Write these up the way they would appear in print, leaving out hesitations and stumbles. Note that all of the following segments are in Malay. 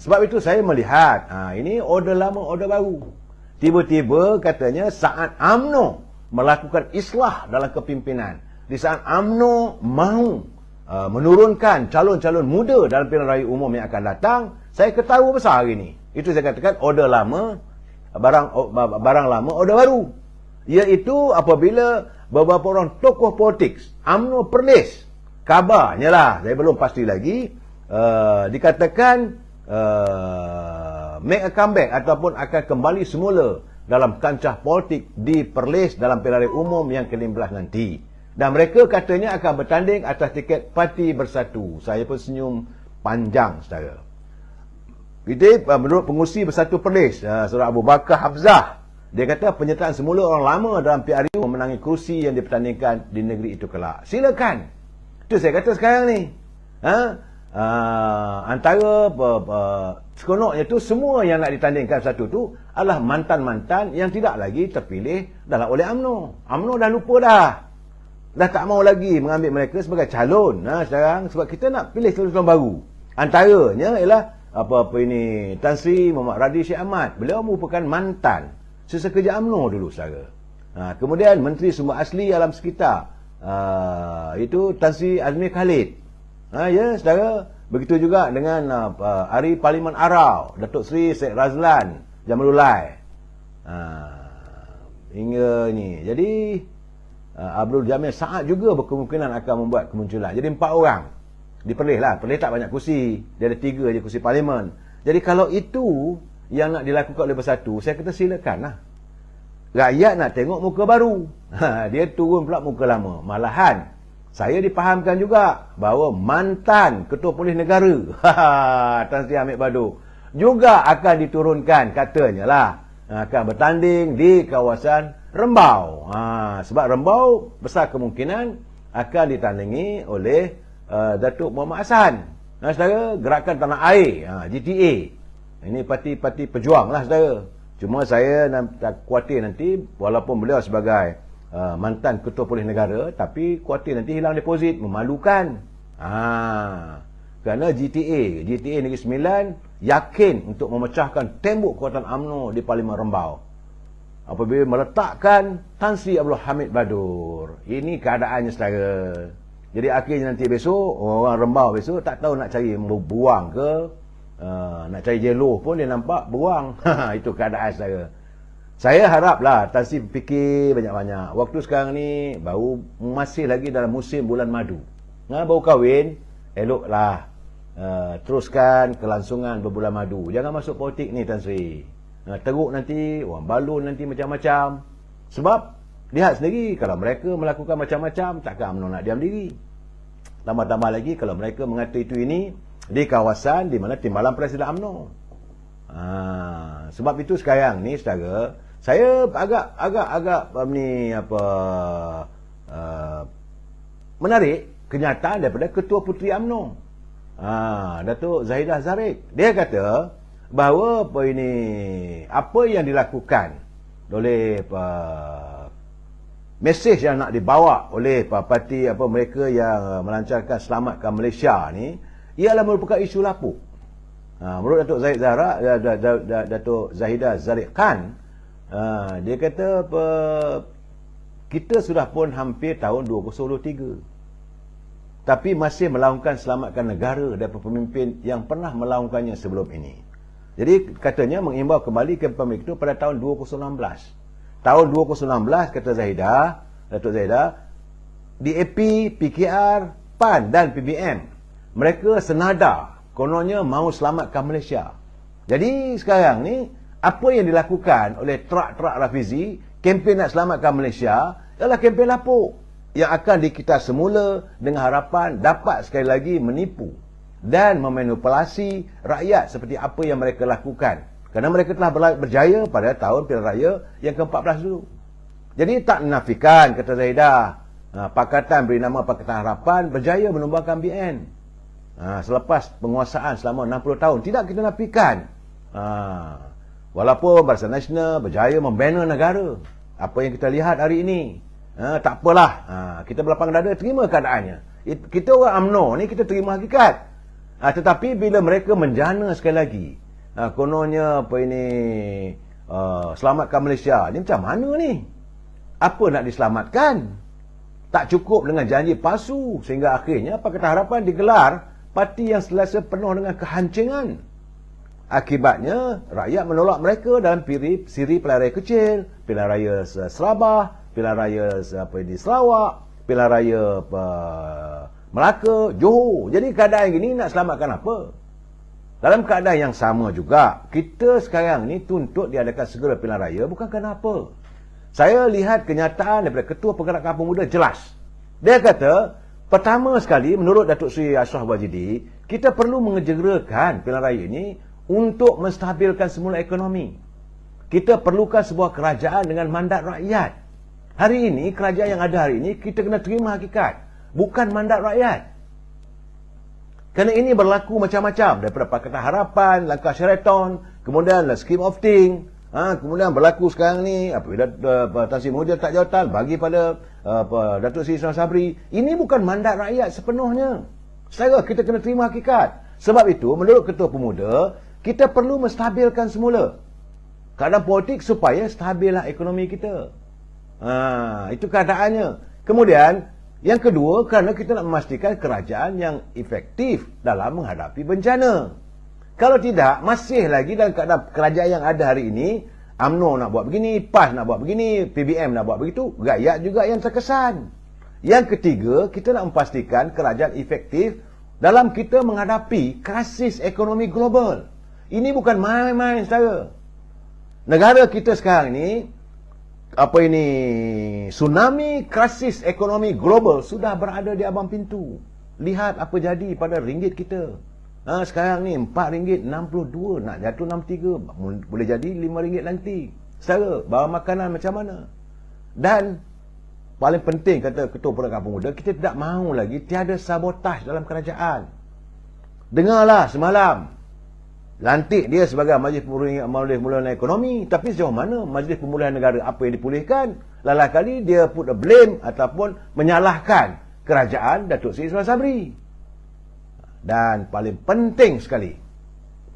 Sebab itu saya melihat, ini order lama, order baru. Tiba-tiba katanya saat UMNO melakukan islah dalam kepimpinan, di saat UMNO mahu menurunkan calon-calon muda dalam pilihan raya umum yang akan datang, saya ketawa besar hari ini. Itu saya katakan order lama, barang lama, order baru. Iaitu apabila beberapa orang tokoh politik UMNO Perlis, kabarnya lah, saya belum pasti lagi, dikatakan make a comeback ataupun akan kembali semula dalam kancah politik di Perlis dalam pilihan raya umum yang ke-15 nanti. Dan mereka katanya akan bertanding atas tiket Parti Bersatu. Saya pun senyum panjang, saudara. Kita menurut pengurusi Bersatu Perlis, Saudara Abu Bakar Hafzah, dia kata penyertaan semula orang lama dalam PRU memenangi kerusi yang dipertandingkan di negeri itu kelak. Silakan. Itu saya kata sekarang ni. Antara sekonoknya tu semua yang nak ditandingkan satu tu adalah mantan-mantan yang tidak lagi terpilih dalam oleh UMNO. UMNO dah lupa dah tak mau lagi mengambil mereka sebagai calon sekarang, sebab kita nak pilih calon baru. Antaranya ialah Tan Sri Muhammad Radhi Syed Ahmad. Beliau merupakan mantan sesekerja UMNO dulu, saudara. Kemudian Menteri Sumber Asli Alam Sekitar, itu Tan Sri Azmi Khalid. Ya, saudara. Begitu juga dengan Ahli Parlimen Arau, Datuk Seri Syed Razlan Jamalulai. Hingga ni. Jadi Abdul Jamil Saad juga berkemungkinan akan membuat kemunculan. Jadi 4 orang diperlih lah. Perlih tak banyak kursi. Dia ada 3 je kursi parlimen. Jadi kalau itu yang nak dilakukan oleh Bersatu, saya kata silakan lah. Rakyat nak tengok muka baru. Dia turun pula muka lama. Malahan saya dipahamkan juga bahawa mantan Ketua Polis Negara Tan Sri Hamid Badu juga akan diturunkan, katanya lah, akan bertanding di kawasan Rembau. Sebab Rembau besar kemungkinan akan ditandingi oleh Datuk Muhammad Hassan. Saudara, Gerakan Tanah Air, GTA. Ini parti-parti pejuang lah, saudara. Cuma saya tak khawatir nanti, walaupun beliau sebagai mantan Ketua Polis Negara, tapi khawatir nanti hilang deposit, memalukan. Kerana GTA Negeri Sembilan yakin untuk memecahkan tembok kekuatan UMNO di Parlimen Rembau apabila meletakkan Tan Sri Abdul Hamid Badur. Ini keadaannya, saudara. Jadi akhirnya nanti besok, orang Rembau besok tak tahu nak cari buang ke, nak cari jeloh pun dia nampak buang. Itu keadaan, saudara. Saya haraplah Tan Sri fikir banyak-banyak. Waktu sekarang ni baru masih lagi dalam musim bulan madu. Baru kahwin, eloklah teruskan kelangsungan berbulan madu. Jangan masuk politik ni, Tan Sri. Teruk nanti, orang balun nanti macam-macam. Sebab lihat sendiri, kalau mereka melakukan macam-macam, takkan UMNO nak diam diri. Tambah-tambah lagi kalau mereka mengata itu ini di kawasan di mana timbalan Presiden UMNO. Sebab itu sekarang ni, saudara, saya agak menarik kenyataan daripada Ketua Puteri UMNO, Datuk Zahidah Zarif. Dia kata bahawa apa yang dilakukan oleh mesej yang nak dibawa oleh parti mereka yang melancarkan Selamatkan Malaysia ni ialah merupakan isu lapuk. Menurut Datuk Datuk Zahidah Zarif Khan, dia kata kita sudah pun hampir tahun 2023, tapi masih melaungkan Selamatkan Negara daripada pemimpin yang pernah melaungkannya sebelum ini. Jadi katanya mengimbau kembali ke pemimpin itu pada tahun 2016. Tahun 2016, kata Datuk Zahidah, DAP, PKR, PAN dan PBM, mereka senada kononnya mahu selamatkan Malaysia. Jadi sekarang ni apa yang dilakukan oleh Trak Rafizi, kempen nak selamatkan Malaysia, adalah kempen lapuk yang akan dikita semula dengan harapan dapat sekali lagi menipu dan memanipulasi rakyat seperti apa yang mereka lakukan. Kerana mereka telah berjaya pada tahun pilihan raya yang ke-14 dulu. Jadi tak menafikan, kata Zahidah, Pakatan beri nama Pakatan Harapan berjaya menumbangkan BN selepas penguasaan selama 60 tahun. Tidak kita nafikan. Walaupun Barisan Nasional berjaya membina negara, apa yang kita lihat hari ini, tak apalah, kita berlapang dada terima keadaannya. Kita orang UMNO ni kita terima hakikat. Tetapi bila mereka menjana sekali lagi, kononnya apa ini, selamatkan Malaysia, ni macam mana ni? Apa nak diselamatkan? Tak cukup dengan janji palsu, sehingga akhirnya Pakatan Harapan digelar parti yang sentiasa penuh dengan kehancingan. Akibatnya rakyat menolak mereka dalam siri pilihan raya kecil, pilihan raya Serabah, pilihan raya di Sarawak, pilihan raya Melaka, Johor. Jadi keadaan gini nak selamatkan apa? Dalam keadaan yang sama juga, kita sekarang ni tuntut diadakan segera pilihan raya bukan kenapa. Saya lihat kenyataan daripada Ketua Pergerakan Pemuda jelas. Dia kata, pertama sekali menurut Datuk Seri Ashraf Wajidi, kita perlu menjegerakan pilihan raya ini untuk menstabilkan semula ekonomi. Kita perlukan sebuah kerajaan dengan mandat rakyat. Hari ini, kerajaan yang ada hari ini, kita kena terima hakikat. Bukan mandat rakyat. Kerana ini berlaku macam-macam. Daripada Pakatan Harapan, langkah Sheraton, kemudian scheme of thing, kemudian berlaku sekarang ni, apabila Tan Sri Muhyiddin tak jawatan, bagi pada Datuk Seri Ismail Sabri. Ini bukan mandat rakyat sepenuhnya. Saya kita kena terima hakikat. Sebab itu, menurut Ketua Pemuda, kita perlu menstabilkan semula keadaan politik supaya stabillah ekonomi kita. Itu keadaannya. Kemudian, yang kedua, kerana kita nak memastikan kerajaan yang efektif dalam menghadapi bencana. Kalau tidak, masih lagi dalam keadaan kerajaan yang ada hari ini, UMNO nak buat begini, PAS nak buat begini, PBM nak buat begitu, rakyat juga yang terkesan. Yang ketiga, kita nak memastikan kerajaan efektif dalam kita menghadapi krisis ekonomi global. Ini bukan main-main, saudara. Negara kita sekarang ni, tsunami krisis ekonomi global sudah berada di abang pintu. Lihat apa jadi pada ringgit kita. Sekarang ni RM4.62, nak jatuh 63, boleh jadi RM5 nanti. Saudara, bawa makanan macam mana? Dan paling penting, kata Ketua Pergerakan Pemuda, kita tidak mahu lagi tiada sabotaj dalam kerajaan. Dengarlah semalam, lantik dia sebagai Majlis Pemulihan Ekonomi, tapi sejauh mana Majlis Pemulihan Negara apa yang dipulihkan? Lalah kali dia put a blame ataupun menyalahkan kerajaan Datuk Seri Ismail Sabri. Dan paling penting sekali,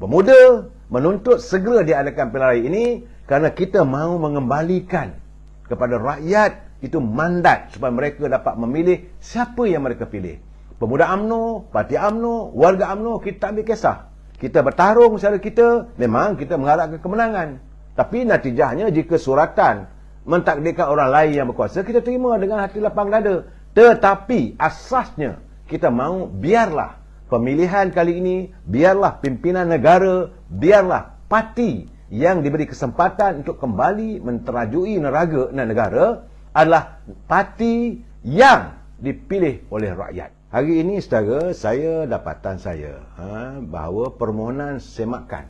pemuda menuntut segera diadakan pilihan raya ini kerana kita mahu mengembalikan kepada rakyat itu mandat supaya mereka dapat memilih siapa yang mereka pilih. Pemuda UMNO, parti UMNO, warga UMNO, kita tak ambil kisah. Kita bertarung secara kita, memang kita mengharapkan kemenangan. Tapi natijahnya jika suratan mentakdirkan orang lain yang berkuasa, kita terima dengan hati lapang dada. Tetapi asasnya kita mahu biarlah pemilihan kali ini, biarlah pimpinan negara, biarlah parti yang diberi kesempatan untuk kembali menterajui negara adalah parti yang dipilih oleh rakyat. Hari ini, saudara, saya dapatan saya bahawa permohonan semakan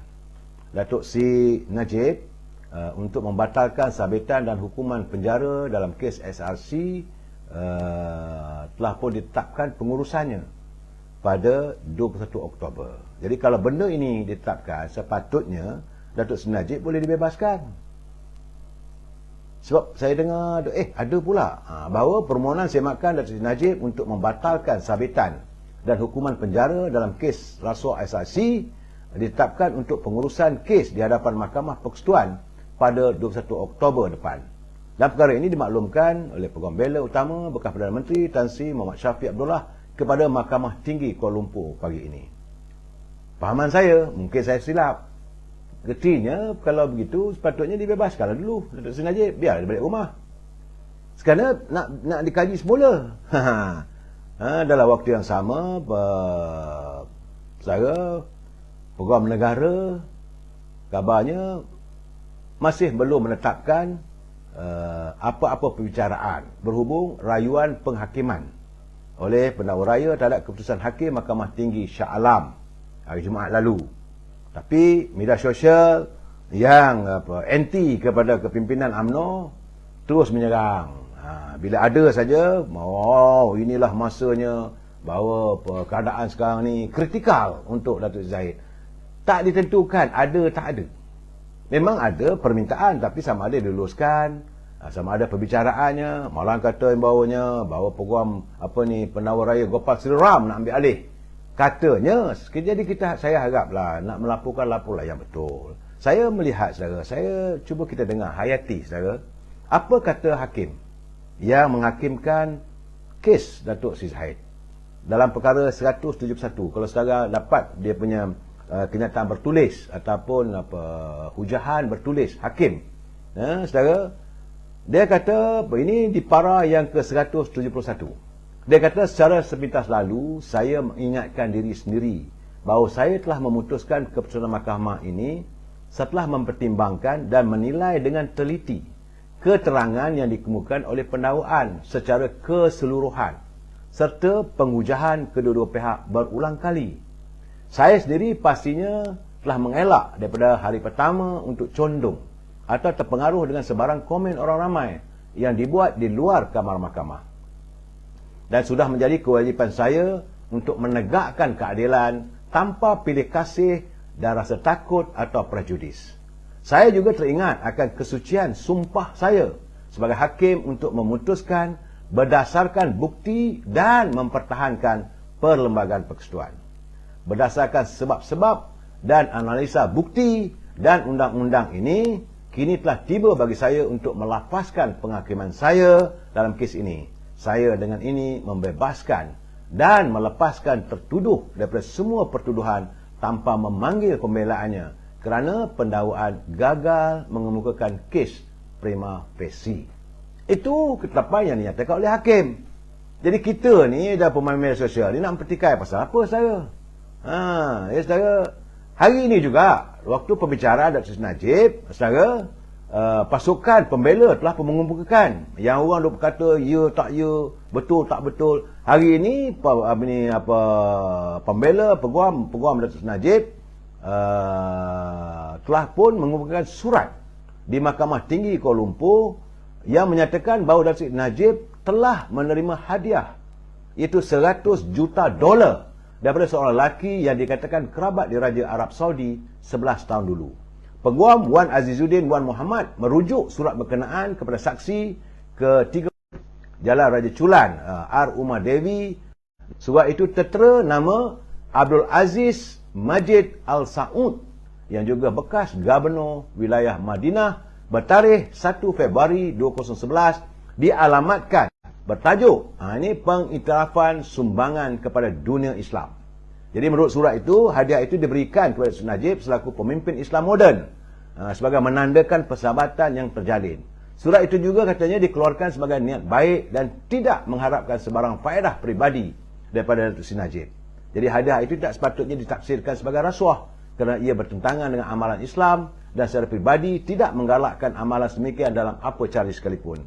Datuk Seri Najib untuk membatalkan sabitan dan hukuman penjara dalam kes SRC telah pun ditetapkan pengurusannya pada 21 Oktober. Jadi kalau benda ini ditetapkan, sepatutnya Datuk Seri Najib boleh dibebaskan. Sebab saya dengar ada pula bahawa permohonan semakan Datuk Seri Najib untuk membatalkan sabitan dan hukuman penjara dalam kes rasuah SRC ditetapkan untuk pengurusan kes di hadapan Mahkamah Persekutuan pada 21 Oktober depan. Dan perkara ini dimaklumkan oleh Peguam Bela Utama bekas Perdana Menteri Tan Sri Muhammad Syafiq Abdullah kepada Mahkamah Tinggi Kuala Lumpur pagi ini. Pahaman saya, mungkin saya silap. Getinya, kalau begitu, sepatutnya dibebaskanlah dulu Datuk Seri Najib, biar dia balik rumah. Sekarang nak dikaji semula. Dalam waktu yang sama, saya, Peguam Negara, kabarnya masih belum menetapkan apa-apa perbicaraan berhubung rayuan penghakiman oleh pendakwa raya terhadap keputusan Hakim Mahkamah Tinggi Shah Alam hari Jumaat lalu. Tapi media sosial yang anti kepada kepimpinan UMNO terus menyerang. Bila ada saja, inilah masanya bahawa keadaan sekarang ni kritikal untuk Datuk Zahid. Tak ditentukan ada tak ada. Memang ada permintaan, tapi sama ada diluluskan, sama ada perbicaraannya. Malah kata yang bawanya bahawa peguam penawar raya Gopal Sri Ram nak ambil alih. Katanya, jadi saya haraplah nak laporlah yang betul. Saya melihat, saudara, saya cuba kita dengar, hayati, saudara, apa kata hakim yang menghakimkan kes Datuk Sri Zahid dalam perkara 171. Kalau saudara dapat dia punya kenyataan bertulis ataupun hujahan bertulis hakim, saudara, dia kata ini di para yang ke-171. Dia kata secara sepintas lalu saya mengingatkan diri sendiri bahawa saya telah memutuskan keputusan mahkamah ini setelah mempertimbangkan dan menilai dengan teliti keterangan yang dikemukakan oleh pendakwaan secara keseluruhan serta pengujahan kedua-dua pihak berulang kali. Saya sendiri pastinya telah mengelak daripada hari pertama untuk condong atau terpengaruh dengan sebarang komen orang ramai yang dibuat di luar kamar mahkamah. Dan sudah menjadi kewajipan saya untuk menegakkan keadilan tanpa pilih kasih dan rasa takut atau prejudis. Saya juga teringat akan kesucian sumpah saya sebagai hakim untuk memutuskan berdasarkan bukti dan mempertahankan perlembagaan persekutuan. Berdasarkan sebab-sebab dan analisa bukti dan undang-undang ini, kini telah tiba bagi saya untuk melafazkan penghakiman saya dalam kes ini. Saya dengan ini membebaskan dan melepaskan tertuduh daripada semua pertuduhan tanpa memanggil pembelaannya kerana pendakwaan gagal mengemukakan kes prima facie. Itu ketetapan yang dinyatakan oleh hakim. Jadi kita ni dah pemain media sosial ni nak petikai pasal apa, saudara? Saudara, hari ini juga waktu pembicaraan Dr. Najib, saudara, pasukan pembela telah mengemukakan yang orang duk berkata ya tak ya, betul tak betul. Hari ini pembela peguam Dr. Najib telah pun mengemukakan surat di Mahkamah Tinggi Kuala Lumpur yang menyatakan bahawa Dr. Najib telah menerima hadiah iaitu $100 juta daripada seorang lelaki yang dikatakan kerabat di Raja Arab Saudi 11 tahun dulu. Peguam Wan Azizuddin Wan Muhammad merujuk surat berkenaan kepada saksi ke-3 Jalan Raja Chulan R. Umar Devi. Surat itu tertera nama Abdul Aziz Majid Al-Saud yang juga bekas Gubernur Wilayah Madinah bertarikh 1 Februari 2011, dialamatkan bertajuk ini pengiktirafan sumbangan kepada dunia Islam. Jadi menurut surat itu, hadiah itu diberikan kepada Dr. Najib selaku pemimpin Islam moden sebagai menandakan persahabatan yang terjalin. Surat itu juga katanya dikeluarkan sebagai niat baik dan tidak mengharapkan sebarang faedah peribadi daripada Dr. Najib. Jadi hadiah itu tak sepatutnya ditafsirkan sebagai rasuah kerana ia bertentangan dengan amalan Islam dan secara peribadi tidak menggalakkan amalan sedemikian dalam apa cara sekalipun.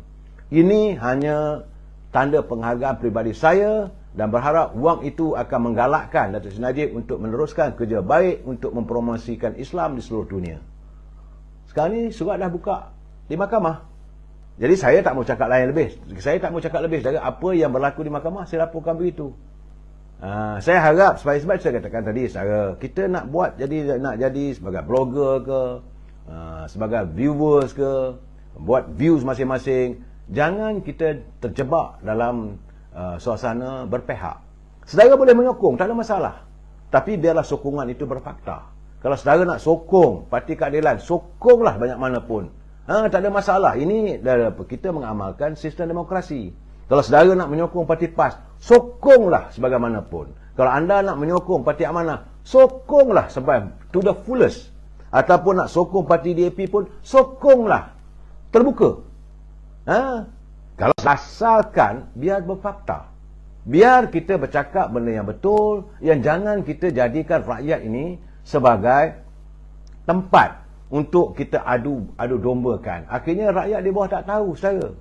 Ini hanya tanda penghargaan peribadi saya dan berharap wang itu akan menggalakkan Datuk Seri Najib untuk meneruskan kerja baik untuk mempromosikan Islam di seluruh dunia. Sekarang ni surat dah buka di mahkamah. Jadi saya tak mau cakap lain lebih. Saya tak mau cakap lebih dari apa yang berlaku di mahkamah, saya laporkan begitu. Saya harap sebab saya katakan tadi, kita nak jadi sebagai blogger ke, sebagai viewers ke, buat views masing-masing. Jangan kita terjebak dalam suasana berpihak. Saudara boleh menyokong, tak ada masalah. Tapi biarlah sokongan itu berfakta. Kalau saudara nak sokong Parti Keadilan, sokonglah banyak mana pun. Tak ada masalah. Ini kita mengamalkan sistem demokrasi. Kalau saudara nak menyokong Parti PAS, sokonglah sebagaimanapun. Kalau anda nak menyokong Parti Amanah, sokonglah sampai to the fullest. Ataupun nak sokong Parti DAP pun, sokonglah. Terbuka. Kalau asalkan biar berfakta. Biar kita bercakap benda yang betul, yang jangan kita jadikan rakyat ini sebagai tempat untuk kita adu dombakan. Akhirnya rakyat di bawah tak tahu, saudara.